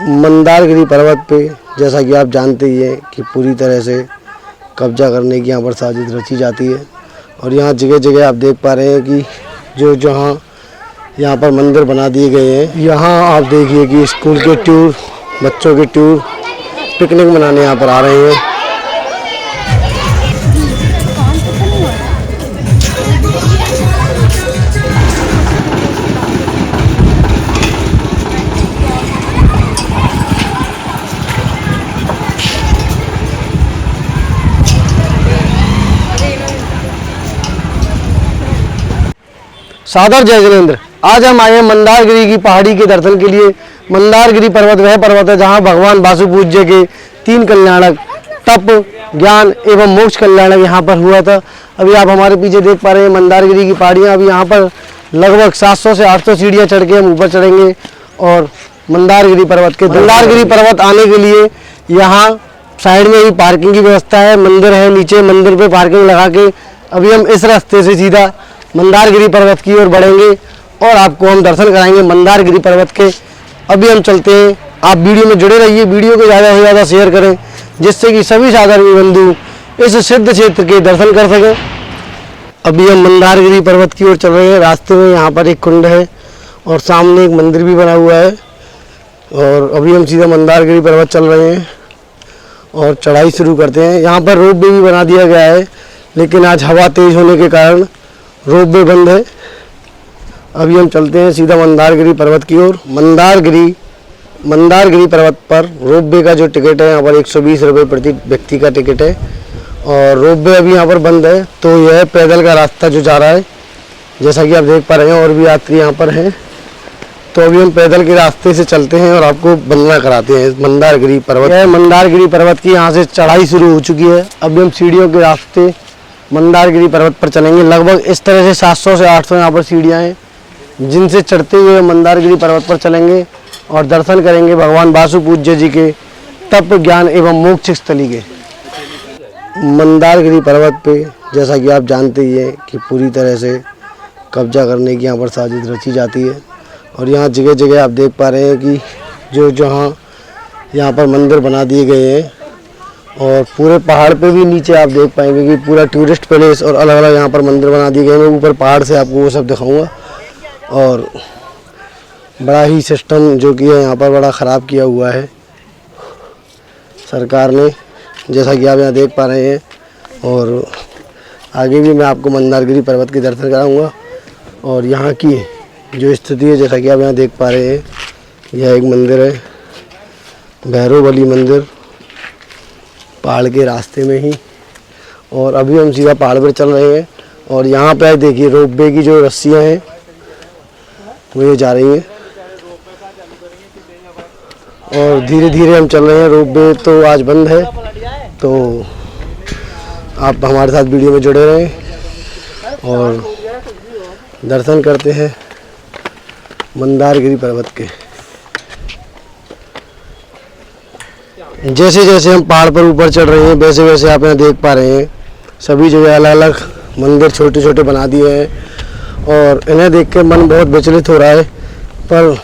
मंदारगिरी पर्वत पे जैसा कि आप जानते ही हैं कि पूरी तरह से कब्जा करने की यहाँ पर साजिश रची जाती है। और यहाँ जगह जगह आप देख पा रहे हैं कि जो जहाँ यहाँ पर मंदिर बना दिए गए हैं। यहाँ आप देखिए कि स्कूल के टूर, बच्चों के टूर पिकनिक मनाने यहाँ पर आ रहे हैं। सादर जय जिनेंद्र। आज हम आए हैं मंदारगिरी की पहाड़ी के दर्शन के लिए। मंदारगिरी पर्वत वह पर्वत है जहां भगवान वासुपूज्य के 3 कल्याणक तप, ज्ञान एवं मोक्ष कल्याणक यहां पर हुआ था। अभी आप हमारे पीछे देख पा रहे हैं मंदारगिरी की पहाड़ियां। अभी यहां पर लगभग 700 से 800 सीढ़ियां चढ़ के हम ऊपर चढ़ेंगे और मंदारगिरी पर्वत आने के लिए यहाँ साइड में ही पार्किंग की व्यवस्था है। मंदिर है नीचे, मंदिर पे पार्किंग लगा के अभी हम इस रास्ते से सीधा मंदारगिरी पर्वत की ओर बढ़ेंगे और आपको हम दर्शन कराएंगे मंदारगिरी पर्वत के। अभी हम चलते हैं, आप वीडियो में जुड़े रहिए, वीडियो को ज़्यादा से ज़्यादा शेयर करें जिससे कि सभी साधर्मी बंधु इस सिद्ध क्षेत्र के दर्शन कर सकें। अभी हम मंदारगिरी पर्वत की ओर चल रहे हैं। रास्ते में यहाँ पर एक कुंड है और सामने एक मंदिर भी बना हुआ है। और अभी हम सीधा मंदारगिरी पर्वत चल रहे हैं और चढ़ाई शुरू करते हैं। यहाँ पर रोप वे भी बना दिया गया है, लेकिन आज हवा तेज़ होने के कारण रोप वे बंद है। अभी हम चलते हैं सीधा मंदारगिरी पर्वत की ओर। मंदारगिरी पर्वत पर रोप वे का जो टिकट है यहाँ पर 120 रुपये प्रति व्यक्ति का टिकट है और रोप वे अभी यहाँ पर बंद है। तो यह पैदल का रास्ता जो जा रहा है, जैसा कि आप देख पा रहे हैं, और भी यात्री यहाँ पर हैं। तो अभी हम पैदल के रास्ते से चलते हैं और आपको वंदना कराते हैं मंदारगिरी पर्वत। यह मंदारगिरी पर्वत की यहाँ से चढ़ाई शुरू हो चुकी है। अभी हम सीढ़ियों के रास्ते मंदारगिरी पर्वत पर चलेंगे। लगभग इस तरह से 700 से 800 यहाँ पर सीढ़ियाँ हैं जिनसे चढ़ते हुए मंदारगिरी पर्वत पर चलेंगे और दर्शन करेंगे भगवान वासुपूज्य जी के तप, ज्ञान एवं मोक्ष स्थली के। मंदारगिरी पर्वत पे जैसा कि आप जानते ही हैं कि पूरी तरह से कब्जा करने की यहाँ पर साजिश रची जाती है। और यहाँ जगह जगह आप देख पा रहे हैं कि जो जहाँ यहाँ पर मंदिर बना दिए गए हैं और पूरे पहाड़ पे भी नीचे आप देख पाएंगे कि पूरा टूरिस्ट प्लेस और अलग अलग यहाँ पर मंदिर बना दिए गए हैं। मैं ऊपर पहाड़ से आपको वो सब दिखाऊंगा। और बड़ा ही सिस्टम जो कि है यहाँ पर बड़ा ख़राब किया हुआ है सरकार ने, जैसा कि आप यहाँ देख पा रहे हैं। और आगे भी मैं आपको मंदारगिरी पर्वत के दर्शन कराऊंगा। और यहाँ की जो स्थिति है, जैसा कि आप यहाँ देख पा रहे हैं, यह एक मंदिर है, भैरवबली मंदिर, पहाड़ के रास्ते में ही। और अभी हम सीधा पहाड़ पर चल रहे हैं और यहाँ पे देखिए रोप वे की जो रस्सियाँ हैं वो ये जा रही हैं और धीरे धीरे हम चल रहे हैं। रोप वे तो आज बंद है, तो आप हमारे साथ वीडियो में जुड़े रहें और दर्शन करते हैं मंदारगिरी पर्वत के। जैसे जैसे हम पहाड़ पर ऊपर चढ़ रहे हैं वैसे वैसे आप यहाँ देख पा रहे हैं सभी जगह अलग अलग मंदिर छोटे छोटे बना दिए हैं और इन्हें देख के मन बहुत विचलित हो रहा है। पर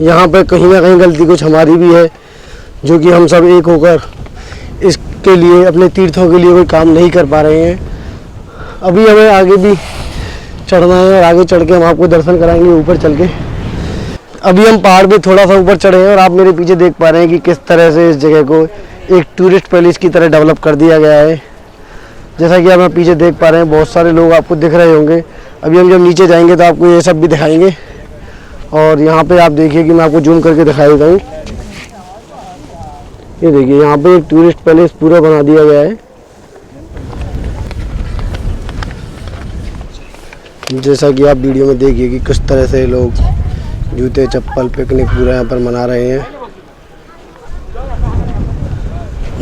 यहाँ पर कहीं ना कहीं गलती कुछ हमारी भी है, जो कि हम सब एक होकर इसके लिए, अपने तीर्थों के लिए कोई काम नहीं कर पा रहे हैं। अभी हमें आगे भी चढ़ना है और आगे चढ़ के हम आपको दर्शन कराएंगे ऊपर चल के। अभी हम पहाड़ पे थोड़ा सा ऊपर चढ़े हैं और आप मेरे पीछे देख पा रहे हैं कि किस तरह से इस जगह को एक टूरिस्ट पैलेस की तरह डेवलप कर दिया गया है। जैसा कि आप पीछे देख पा रहे हैं, बहुत सारे लोग आपको दिख रहे होंगे। अभी हम जब नीचे जाएंगे तो आपको ये सब भी दिखाएंगे। और यहाँ पे आप देखिए कि मैं आपको जूम करके दिखा देता हूँ। ये देखिए यहाँ पे एक टूरिस्ट पैलेस पूरा बना दिया गया है। जैसा कि आप वीडियो में देखिए कि किस तरह से लोग जूते चप्पल पिकनिक पूरा यहाँ पर मना रहे हैं।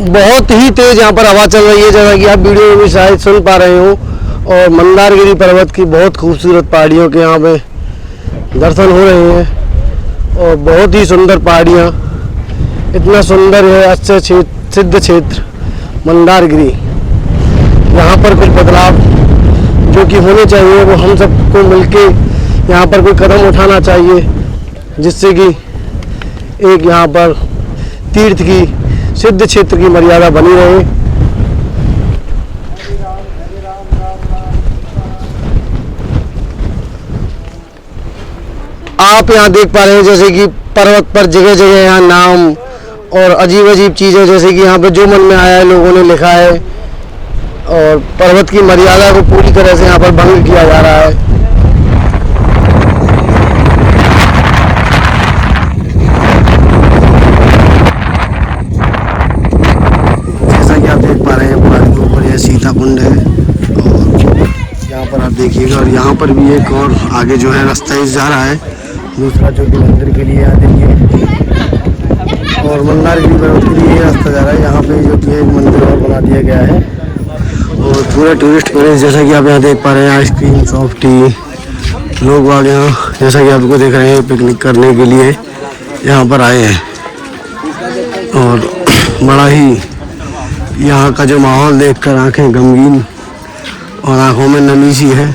बहुत ही तेज यहाँ पर हवा चल रही है, जैसा कि आप वीडियो में भी शायद सुन पा रहे हो। और मंदारगिरी पर्वत की बहुत खूबसूरत पहाड़ियों के यहाँ पे दर्शन हो रहे हैं और बहुत ही सुंदर पहाड़ियाँ, इतना सुंदर है अच्छे सिद्ध क्षेत्र मंदारगिरी। यहाँ पर कुछ बदलाव जो कि होने चाहिए वो हम सबको मिलके यहाँ पर कोई कदम उठाना चाहिए, जिससे कि एक यहाँ पर तीर्थ की सिद्ध क्षेत्र की मर्यादा बनी रहे। आप यहाँ देख पा रहे हैं जैसे कि पर्वत पर जगह जगह यहाँ नाम और अजीब अजीब चीज़ें, जैसे कि यहाँ पे जो मन में आया है लोगों ने लिखा है, और पर्वत की मर्यादा को पूरी तरह से यहाँ पर भंग किया जा रहा है। जैसा कि आप देख पा रहे हैं पहाड़ के ऊपर यह सीता कुंड है, और यहाँ पर आप देखिएगा, और यहाँ पर भी एक और आगे जो है रास्ता जा रहा है दूसरा, जो कि मंदिर के लिए देखिए, और मंदारगिरी पर्वत के लिए रास्ता जा रहा है। यहाँ पे जो कि एक मंदिर और बना दिया गया है, और पूरा टूरिस्ट प्लेस जैसा कि आप यहाँ देख पा रहे हैं, आइसक्रीम सॉफ्ट टी, लोग बाग यहाँ जैसा कि आपको देख रहे हैं पिकनिक करने के लिए यहाँ पर आए हैं। और बड़ा ही यहाँ का जो माहौल देखकर आंखें गमगीन और आंखों में नमी सी है।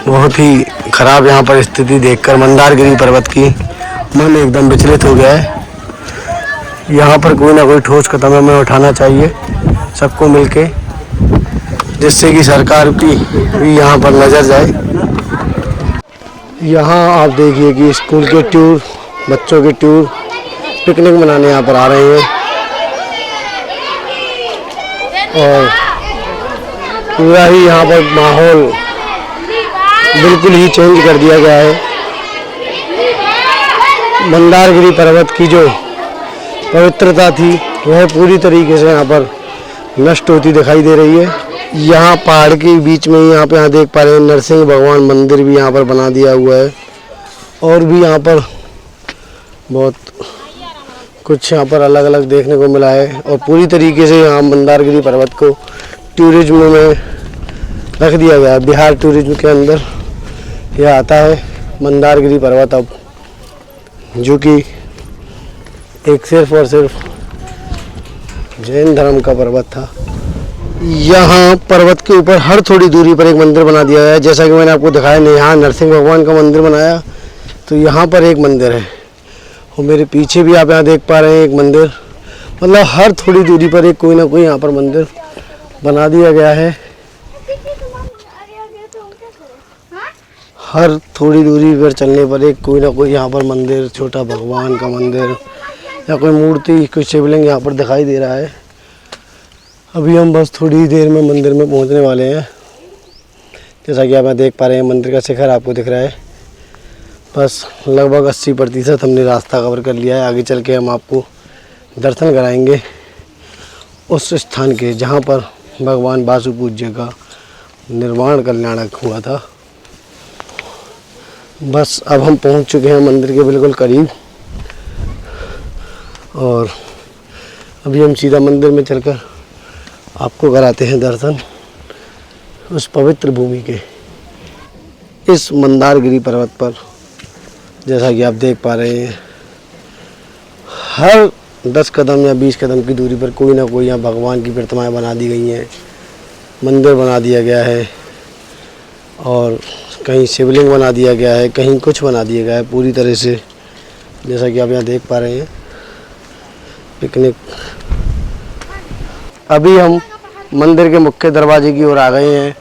बहुत ही खराब यहाँ पर स्थिति देखकर मंदारगिरी पर्वत की मन एकदम विचलित हो गया है। यहाँ पर कोई ना कोई ठोस कदम हमें उठाना चाहिए सबको मिलके, जिससे कि सरकार की भी यहाँ पर नज़र जाए। यहाँ आप देखिए कि स्कूल के टूर, बच्चों के टूर पिकनिक मनाने यहाँ पर आ रहे हैं, और पूरा ही यहाँ पर माहौल बिल्कुल ही चेंज कर दिया गया है। मंदारगिरी पर्वत की जो पवित्रता थी वह पूरी तरीके से यहाँ पर नष्ट होती दिखाई दे रही है। यहाँ पहाड़ के बीच में यहाँ देख पा रहे हैं नरसिंह भगवान मंदिर भी यहाँ पर बना दिया हुआ है, और भी यहाँ पर बहुत कुछ यहाँ पर अलग अलग देखने को मिला है। और पूरी तरीके से यहाँ मंदारगिरी पर्वत को टूरिज्म में रख दिया गया है। बिहार टूरिज्म के अंदर यह आता है मंदारगिरी पर्वत, अब जो कि एक सिर्फ और सिर्फ जैन धर्म का पर्वत था। यहाँ पर्वत के ऊपर हर थोड़ी दूरी पर एक मंदिर बना दिया गया है। जैसा कि मैंने आपको दिखाया, यहाँ नरसिंह भगवान का मंदिर बनाया, तो यहाँ पर एक मंदिर है, और मेरे पीछे भी आप यहाँ देख पा रहे हैं एक मंदिर। मतलब हर थोड़ी दूरी पर एक कोई ना कोई यहाँ पर मंदिर बना दिया गया है। हर थोड़ी दूरी पर चलने पर एक कोई ना कोई यहाँ पर मंदिर, छोटा भगवान का मंदिर या कोई मूर्ति, कोई शिवलिंग यहाँ पर दिखाई दे रहा है। अभी हम बस थोड़ी देर में मंदिर में पहुँचने वाले हैं। जैसा कि आप यहाँ देख पा रहे हैं मंदिर का शिखर आपको दिख रहा है। बस लगभग 80% हमने रास्ता कवर कर लिया है। आगे चल के हम आपको दर्शन कराएंगे उस स्थान के जहाँ पर भगवान वासु पूज्य का निर्वाण कल्याणक हुआ था। बस अब हम पहुँच चुके हैं मंदिर के बिल्कुल करीब, और अभी हम सीधा मंदिर में चलकर आपको कराते हैं दर्शन उस पवित्र भूमि के। इस मंदारगिरी पर्वत पर जैसा कि आप देख पा रहे हैं, हर 10 कदम या 20 कदम की दूरी पर कोई ना कोई यहाँ भगवान की प्रतिमाएं बना दी गई हैं, मंदिर बना दिया गया है, और कहीं शिवलिंग बना दिया गया है, कहीं कुछ बना दिया गया है पूरी तरह से। जैसा कि आप यहाँ देख पा रहे हैं पिकनिक। अभी हम मंदिर के मुख्य दरवाजे की ओर आ गए हैं।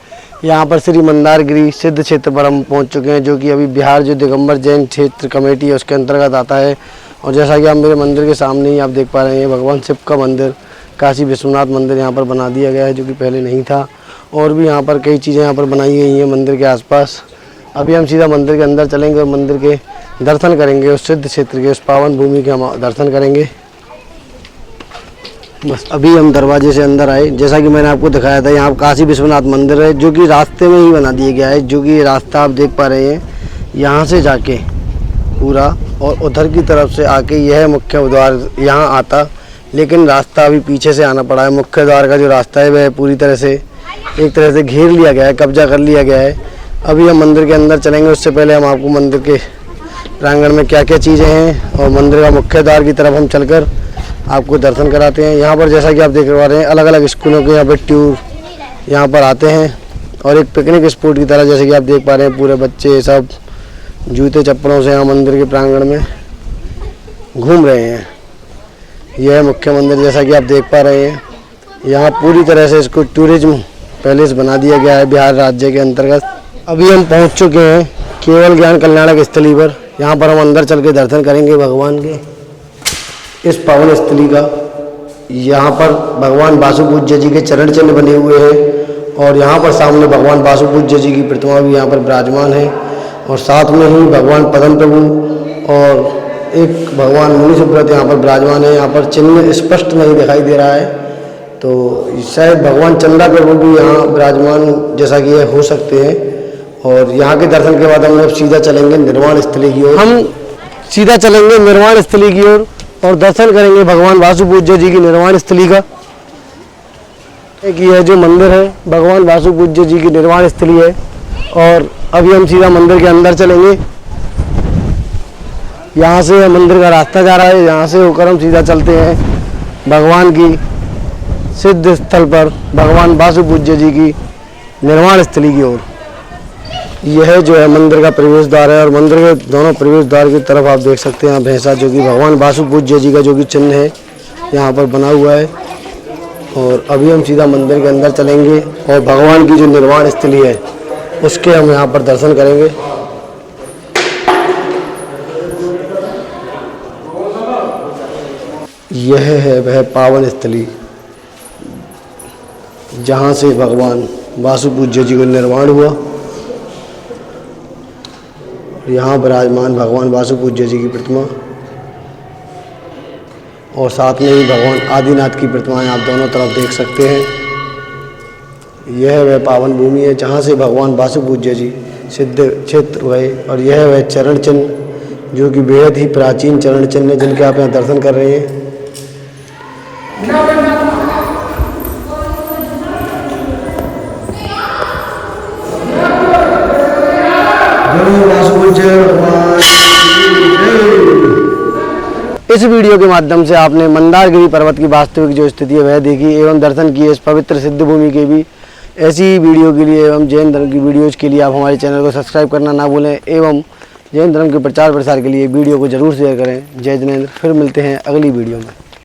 यहाँ पर श्री मंदारगिरी सिद्ध क्षेत्र पर हम पहुँच चुके हैं, जो कि अभी बिहार जो दिगंबर जैन क्षेत्र कमेटी है उसके अंतर्गत आता है। और जैसा कि आप मेरे मंदिर के सामने ही आप देख पा रहे हैं, भगवान शिव का मंदिर, काशी विश्वनाथ मंदिर यहाँ पर बना दिया गया है, जो कि पहले नहीं था। और भी यहाँ पर कई चीज़ें यहाँ पर बनाई गई हैं मंदिर के आसपास। अभी हम सीधा मंदिर के अंदर चलेंगे और मंदिर के दर्शन करेंगे, उस सिद्ध क्षेत्र के, उस पावन भूमि के हम दर्शन करेंगे। बस अभी हम दरवाजे से अंदर आए। जैसा कि मैंने आपको दिखाया था, यहाँ काशी विश्वनाथ मंदिर है, जो कि रास्ते में ही बना दिया गया है। जो कि रास्ता आप देख पा रहे हैं, यहाँ से जाके पूरा और उधर की तरफ से आके यह मुख्य द्वार यहाँ आता, लेकिन रास्ता अभी पीछे से आना पड़ा है। मुख्य द्वार का जो रास्ता है वह पूरी तरह से एक तरह से घेर लिया गया है, कब्जा कर लिया गया है। अभी हम मंदिर के अंदर चलेंगे, उससे पहले हम आपको मंदिर के प्रांगण में क्या क्या चीज़ें हैं और मंदिर का मुख्य द्वार की तरफ हम चलकर आपको दर्शन कराते हैं। यहाँ पर जैसा कि आप देख पा रहे हैं, अलग अलग स्कूलों के यहाँ पर टूर यहाँ पर आते हैं, और एक पिकनिक स्पॉट की तरह जैसे कि आप देख पा रहे हैं, पूरे बच्चे सब जूते चप्पलों से यहाँ मंदिर के प्रांगण में घूम रहे हैं। यह है मुख्य मंदिर, जैसा कि आप देख पा रहे हैं। यहाँ पूरी तरह से इसको टूरिज्म पैलेस बना दिया गया है बिहार राज्य के अंतर्गत। अभी हम पहुँच चुके हैं केवल ज्ञान कल्याणक स्थली पर। यहाँ पर हम अंदर चल के दर्शन करेंगे भगवान के इस पावन स्थली का। यहाँ पर भगवान वासुपूज्य जी के चरण चिन्ह बने हुए हैं और यहाँ पर सामने भगवान वासुपूज्य जी की प्रतिमा भी यहाँ पर विराजमान है और साथ में ही भगवान पद्म प्रभु और एक भगवान मुनि सुब्रत यहाँ पर विराजमान है। यहाँ पर चिन्ह स्पष्ट नहीं दिखाई दे रहा है, तो शायद भगवान चंदा प्रभु भी यहाँ विराजमान जैसा कि ये हो सकते हैं। और यहाँ के दर्शन के बाद हम लोग सीधा चलेंगे निर्वाण स्थली की ओर। हम सीधा चलेंगे निर्वाण स्थली की ओर और दर्शन करेंगे भगवान वासुपूज्य जी की निर्वाण स्थली का। यह जो मंदिर है भगवान वासुपूज्य जी की निर्वाण स्थली है और अभी हम सीधा मंदिर के अंदर चलेंगे। यहाँ से मंदिर का रास्ता जा रहा है, यहाँ से होकर हम सीधा चलते हैं भगवान की सिद्ध स्थल पर, भगवान वासुपूज्य जी की निर्वाण स्थली की ओर। यह जो है मंदिर का प्रवेश द्वार है और मंदिर के दोनों प्रवेश द्वार की तरफ आप देख सकते हैं भैंसा जो कि भगवान वासुपूज्य जी का जो कि चिन्ह है यहाँ पर बना हुआ है। और अभी हम सीधा मंदिर के अंदर चलेंगे और भगवान की जो निर्वाण स्थली है उसके हम यहाँ पर दर्शन करेंगे। यह है वह पावन स्थली जहाँ से भगवान वासुपूज्य जी को निर्वाण हुआ। यहाँ विराजमान भगवान वासुपूज्य जी की प्रतिमा और साथ में ही भगवान आदिनाथ की प्रतिमाएं आप दोनों तरफ देख सकते हैं। यह वह पावन भूमि है जहाँ से भगवान वासुपूज्य जी सिद्ध क्षेत्र हुए और यह वह चरण चिन्ह जो कि बेहद ही प्राचीन चरण चिन्ह है जिनके आप यहाँ दर्शन कर रहे हैं। इस वीडियो के माध्यम से आपने मंदारगिरी पर्वत की वास्तविक जो स्थिति है वह देखी एवं दर्शन किए इस पवित्र सिद्ध भूमि के भी। ऐसी ही वीडियो के लिए एवं जैन धर्म की वीडियोज़ के लिए आप हमारे चैनल को सब्सक्राइब करना ना भूलें एवं जैन धर्म के प्रचार प्रसार के लिए वीडियो को जरूर शेयर करें। जय जिनेंद्र। फिर मिलते हैं अगली वीडियो में।